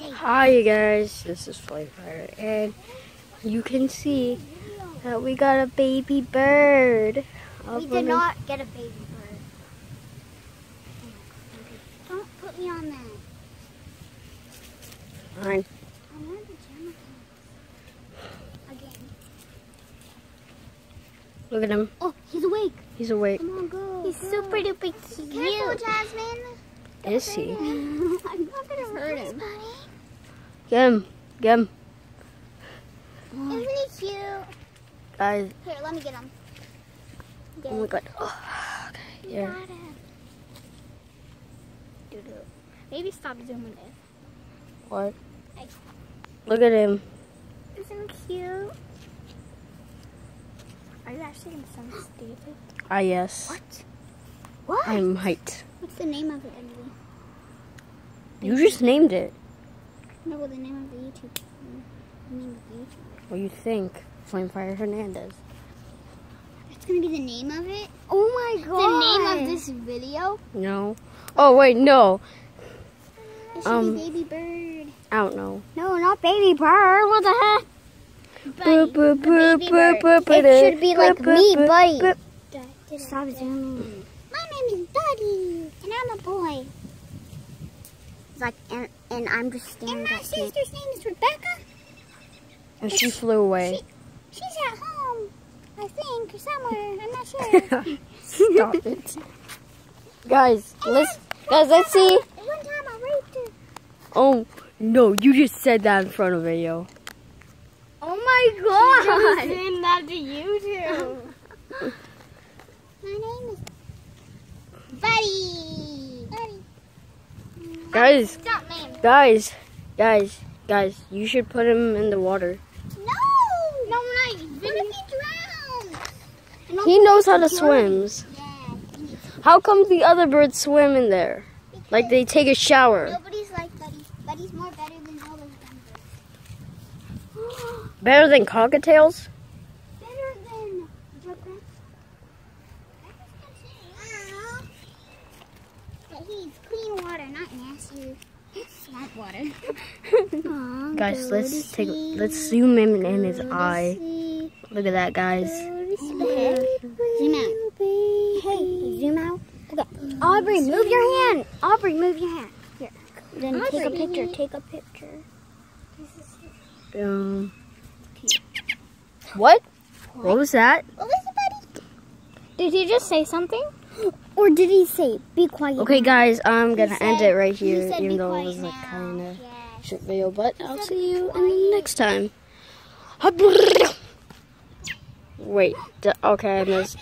Hi guys, this is Flamefire, and you can see that we got a baby bird. We did not get a baby bird. Don't put me on that. Fine. I'm wearing pajama pants. Again. Look at him. Oh, he's awake. He's awake. Come on, go. He's super duper cute. Careful, Jasmine. Is he? I'm not gonna hurt him. Get him. Get him. Isn't he cute? Guys. Here, let me get him. Oh my god. Oh, okay. Yeah. Got him. Maybe stop zooming in. What? Look at him. Isn't he cute? Are you actually gonna send this to David? Ah, yes. What? What? I might. What's the name of it, Emily? You just named it. No, well, the name of the YouTube. The name of the YouTube. What do you think? Flamefire Hernandez. It's gonna be the name of it? Oh my god! The name of this video? No. Oh wait, no. It should be Baby Bird. I don't know. No, not Baby Bird. What the heck? Buddy. Baby Bird. It should be like me, Buddy. Stop zooming. My name is Buddy, and I'm a boy. Like, and I'm just standing. And my sister's name is Rebecca. And she flew away. She's at home, I think, or somewhere. I'm not sure. Stop it. Guys, let's see. One time I raped her. Oh, no, you just said that in front of video. Oh my god! She just send that to YouTube. My name is Buddy. Guys, Stop, man. guys, you should put him in the water. No, not even. What if he drowns? He knows how to swim. Yeah. How come the other birds swim in there? Like they take a shower. Nobody's like Buddy. Buddy's more better than all those birds. Better than cockatiels? Better than he's clean water, not nasty. Swamp water. Guys, let's zoom in his eye. Look at that, guys. Zoom out. Hey, zoom out. Okay. Aubrey, move your hand. Aubrey, move your hand. Here. Then take a picture. Take a picture. What? What was that? What was it, Buddy? Did he just say something? Or did he say, be quiet? Okay, guys, I'm gonna end it right here, said, even "Be though it quiet was like now." kind of Yes. short video, but I'll see you in the next time. Wait, okay, I missed.